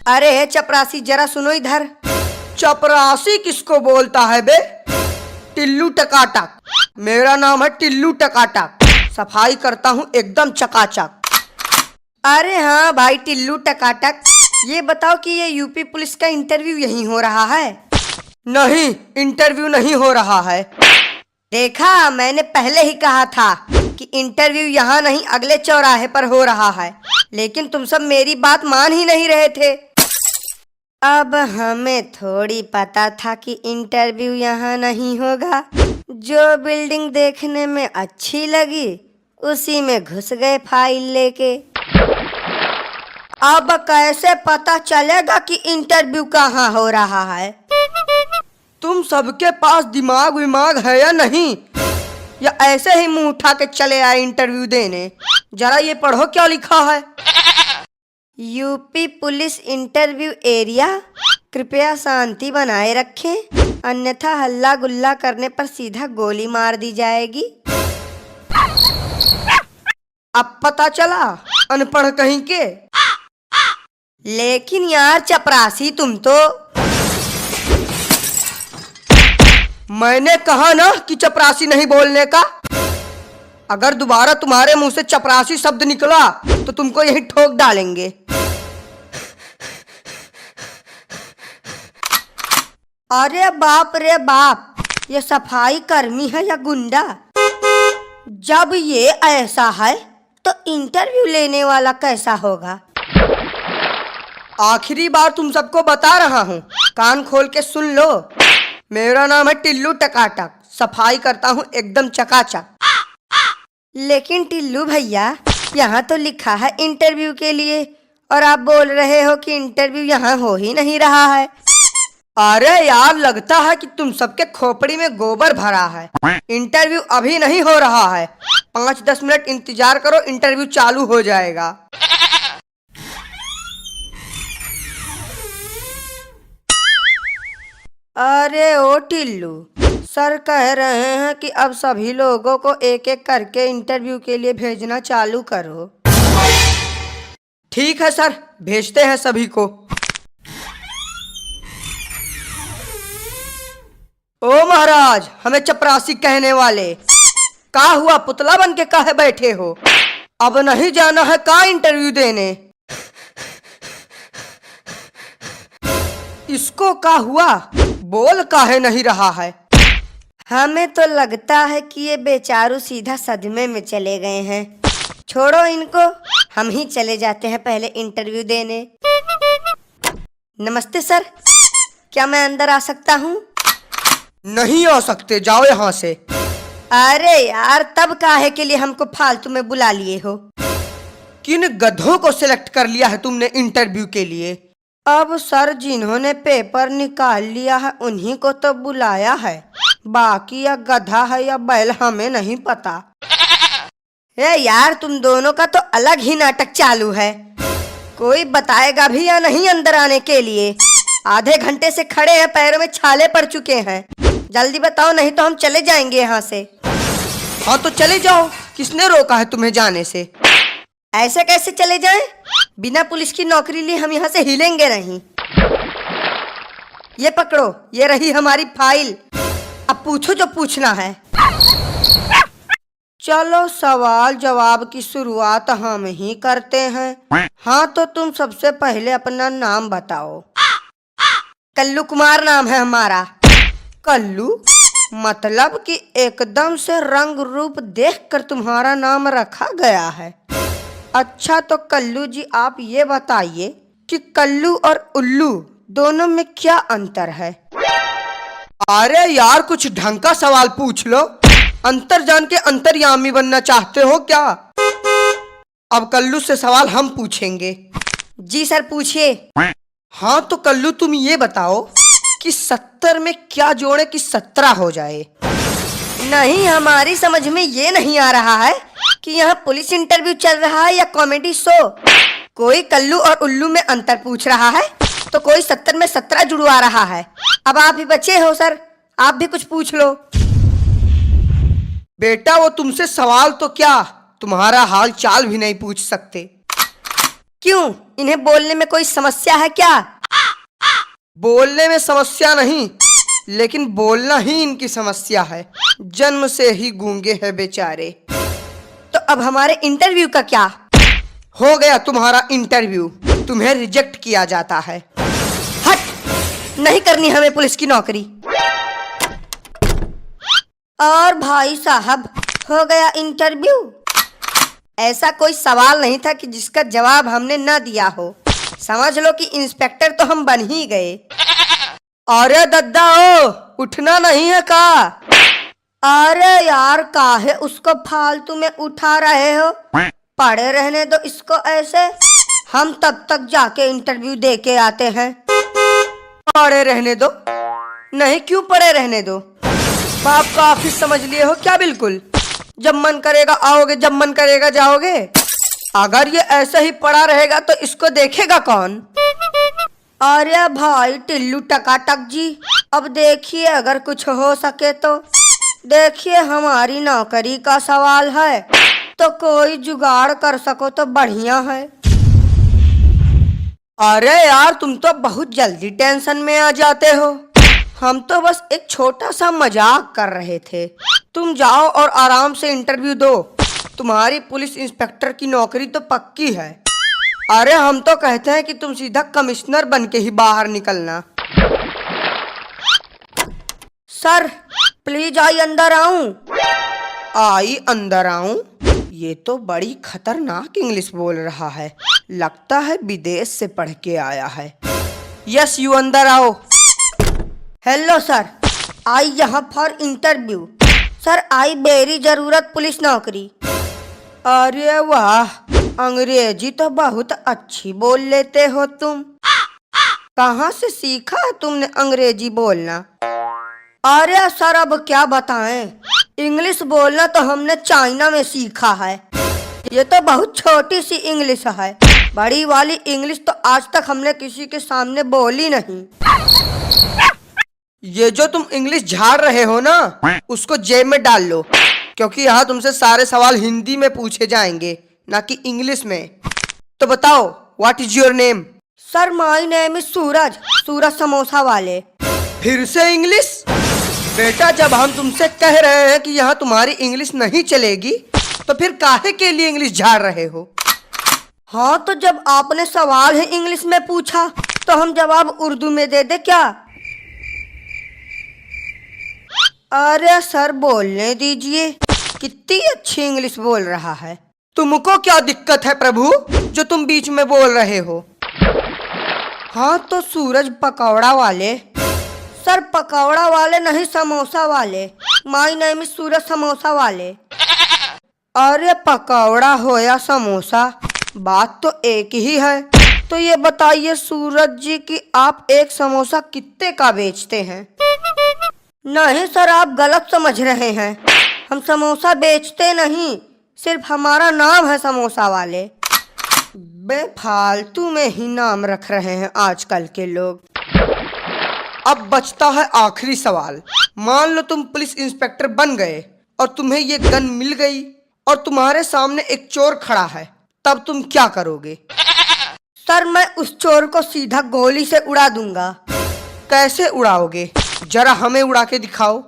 अरे चपरासी जरा सुनो इधर। चपरासी किसको बोलता है बे? टिल्लू टकाटक। मेरा नाम है टिल्लू टकाटक। सफाई करता हूँ एकदम चकाचक। अरे हाँ भाई टिल्लू टकाटक, ये बताओ कि ये यूपी पुलिस का इंटरव्यू यहीं हो रहा है? नहीं, इंटरव्यू नहीं हो रहा है। देखा, मैंने पहले ही कहा था कि इंटरव्यू यहाँ नहीं अगले चौराहे पर हो रहा है, लेकिन तुम सब मेरी बात मान ही नहीं रहे थे। अब हमें थोड़ी पता था कि इंटरव्यू यहाँ नहीं होगा। जो बिल्डिंग देखने में अच्छी लगी उसी में घुस गए फाइल लेके। अब कैसे पता चलेगा कि इंटरव्यू कहाँ हो रहा है? तुम सबके पास दिमाग विमाग है या नहीं, या ऐसे ही मुंह उठा के चले आए इंटरव्यू देने? जरा ये पढ़ो क्या लिखा है। यूपी पुलिस इंटरव्यू एरिया, कृपया शांति बनाए रखें, अन्यथा हल्ला गुल्ला करने पर सीधा गोली मार दी जाएगी। अब पता चला, अनपढ़ कहीं के। लेकिन यार चपरासी तुम तो। मैंने कहा ना कि चपरासी नहीं बोलने का। अगर दोबारा तुम्हारे मुंह से चपरासी शब्द निकला तो तुमको यही ठोक डालेंगे। अरे बाप रे बाप, ये सफाई कर्मी है या गुंडा? जब ये ऐसा है तो इंटरव्यू लेने वाला कैसा होगा? आखिरी बार तुम सबको बता रहा हूँ, कान खोल के सुन लो। मेरा नाम है टिल्लू टकाटक, सफाई करता हूँ एकदम चकाचक। लेकिन टिल्लू भैया, यहाँ तो लिखा है इंटरव्यू के लिए, और आप बोल रहे हो कि इंटरव्यू यहाँ हो ही नहीं रहा है। अरे यार, लगता है कि तुम सबके खोपड़ी में गोबर भरा है। इंटरव्यू अभी नहीं हो रहा है, 5-10 मिनट इंतजार करो, इंटरव्यू चालू हो जाएगा। अरे ओ टिल्लू, सर कह रहे हैं कि अब सभी लोगों को एक एक करके इंटरव्यू के लिए भेजना चालू करो। ठीक है सर, भेजते हैं सभी को। ओ महाराज, हमें चपरासी कहने वाले, का हुआ? पुतला बन के काहे बैठे हो? अब नहीं जाना है का इंटरव्यू देने? इसको का हुआ? बोल काहे नहीं रहा है? हमें तो लगता है कि ये बेचारू सीधा सदमे में चले गए हैं। छोड़ो इनको, हम ही चले जाते हैं पहले इंटरव्यू देने। नमस्ते सर, क्या मैं अंदर आ सकता हूँ? नहीं आ सकते, जाओ यहाँ से। अरे यार, तब काहे के लिए हमको फालतू में बुला लिए हो? किन गधों को सिलेक्ट कर लिया है तुमने इंटरव्यू के लिए? अब सर, जिन्होंने पेपर निकाल लिया है उन्हीं को तो बुलाया है, बाकी या गधा है या बैल हमें नहीं पता। ए यार, तुम दोनों का तो अलग ही नाटक चालू है। कोई बताएगा भी या नहीं अंदर आने के लिए? आधे घंटे से खड़े हैं, पैरों में छाले पड़ चुके हैं। जल्दी बताओ, नहीं तो हम चले जाएंगे यहाँ से। हाँ तो चले जाओ, किसने रोका है तुम्हें जाने से? ऐसे कैसे चले जाएं? बिना पुलिस की नौकरी लिए हम यहाँ से हिलेंगे नहीं। ये पकड़ो, ये रही हमारी फाइल, अब पूछो जो पूछना है। चलो सवाल जवाब की शुरुआत हम ही करते हैं। हाँ तो तुम सबसे पहले अपना नाम बताओ। कल्लू कुमार नाम है हमारा। कल्लू मतलब कि एकदम से रंग रूप देखकर तुम्हारा नाम रखा गया है। अच्छा तो कल्लू जी, आप ये बताइए कि कल्लू और उल्लू दोनों में क्या अंतर है? अरे यार, कुछ ढंग का सवाल पूछ लो। अंतर जान के अंतर्यामी बनना चाहते हो क्या? अब कल्लू से सवाल हम पूछेंगे। जी सर, पूछिए। हाँ तो कल्लू, तुम ये बताओ कि 70 में क्या जोड़े कि 17 हो जाए? नहीं, हमारी समझ में ये नहीं आ रहा है कि यहाँ पुलिस इंटरव्यू चल रहा है या कॉमेडी शो। कोई कल्लू और उल्लू में अंतर पूछ रहा है तो कोई 70 में 17 जुड़वा रहा है। अब आप ही बचे हो सर, आप भी कुछ पूछ लो। बेटा, वो तुमसे सवाल तो क्या, तुम्हारा हाल चाल भी नहीं पूछ सकते। क्यों, इन्हें बोलने में कोई समस्या है क्या? बोलने में समस्या नहीं, लेकिन बोलना ही इनकी समस्या है। जन्म से ही गूंगे हैं बेचारे। तो अब हमारे इंटरव्यू का क्या? हो गया तुम्हारा इंटरव्यू, तुम्हें रिजेक्ट किया जाता है। हट, नहीं करनी हमें पुलिस की नौकरी। और भाई साहब, हो गया इंटरव्यू। ऐसा कोई सवाल नहीं था कि जिसका जवाब हमने न दिया हो। समझ लो कि इंस्पेक्टर तो हम बन ही गए। अरे दद्दा ओ, उठना नहीं है का? अरे यार, काहे उसको फालतू में उठा रहे हो? पड़े रहने दो इसको ऐसे, हम तब तक जाके इंटरव्यू दे के आते हैं। पड़े रहने दो? नहीं, क्यों पड़े रहने दो? बाप का ऑफिस समझ लिए हो क्या? बिल्कुल, जब मन करेगा आओगे, जब मन करेगा जाओगे। अगर ये ऐसा ही पड़ा रहेगा तो इसको देखेगा कौन? अरे भाई टिल्लू टकाटक जी, अब देखिए अगर कुछ हो सके तो। देखिए, हमारी नौकरी का सवाल है, तो कोई जुगाड़ कर सको तो बढ़िया है। अरे यार, तुम तो बहुत जल्दी टेंशन में आ जाते हो। हम तो बस एक छोटा सा मजाक कर रहे थे। तुम जाओ और आराम से इंटरव्यू दो। तुम्हारी पुलिस इंस्पेक्टर की नौकरी तो पक्की है। अरे हम तो कहते हैं कि तुम सीधा कमिश्नर बन के ही बाहर निकलना। सर प्लीज आई अंदर आऊं? आई अंदर आऊं? ये तो बड़ी खतरनाक इंग्लिश बोल रहा है। लगता है विदेश से पढ़ के आया है। यस, यू अंदर आओ। हेलो सर, आई यहाँ for interview. Sir I very जरूरत पुलिस नौकरी। अरे वाह, अंग्रेजी तो बहुत अच्छी बोल लेते हो तुम। कहाँ से सीखा है तुमने अंग्रेजी बोलना? अरे सर, अब क्या बताएं, इंग्लिश बोलना तो हमने चाइना में सीखा है। ये तो बहुत छोटी सी इंग्लिश है, बड़ी वाली इंग्लिश तो आज तक हमने किसी के सामने बोली नहीं। ये जो तुम इंग्लिश झाड़ रहे हो ना, उसको जेब में डाल लो, क्योंकि यहाँ तुमसे सारे सवाल हिंदी में पूछे जाएंगे, ना कि इंग्लिश में। तो बताओ, what is your name? Sir my name is Suraj, Suraj samosa वाले। फिर से इंग्लिश? बेटा, जब हम तुमसे कह रहे हैं कि यहाँ तुम्हारी इंग्लिश नहीं चलेगी, तो फिर काहे के लिए इंग्लिश झाड़ रहे हो? हाँ, तो जब आपने सवाल ही इंग्लिश में पूछा तो हम जवाब उर्दू में दे दे क्या? अरे सर बोलने दीजिए, कितनी अच्छी इंग्लिश बोल रहा है। तुमको क्या दिक्कत है प्रभु, जो तुम बीच में बोल रहे हो? हाँ तो सूरज पकौड़ा वाले। सर पकौड़ा वाले नहीं, समोसा वाले। माय नेम इज सूरज समोसा वाले। अरे पकौड़ा हो या समोसा, बात तो एक ही है। तो ये बताइए सूरज जी कि आप एक समोसा कितने का बेचते हैं? नहीं सर, आप गलत समझ रहे हैं। हम समोसा बेचते नहीं, सिर्फ हमारा नाम है समोसा वाले। बेफालतू में ही नाम रख रहे हैं आजकल के लोग। अब बचता है आखिरी सवाल। मान लो तुम पुलिस इंस्पेक्टर बन गए और तुम्हें ये गन मिल गई और तुम्हारे सामने एक चोर खड़ा है, तब तुम क्या करोगे? सर मैं उस चोर को सीधा गोली से उड़ा दूंगा। कैसे उड़ाओगे? जरा हमें उड़ा के दिखाओ।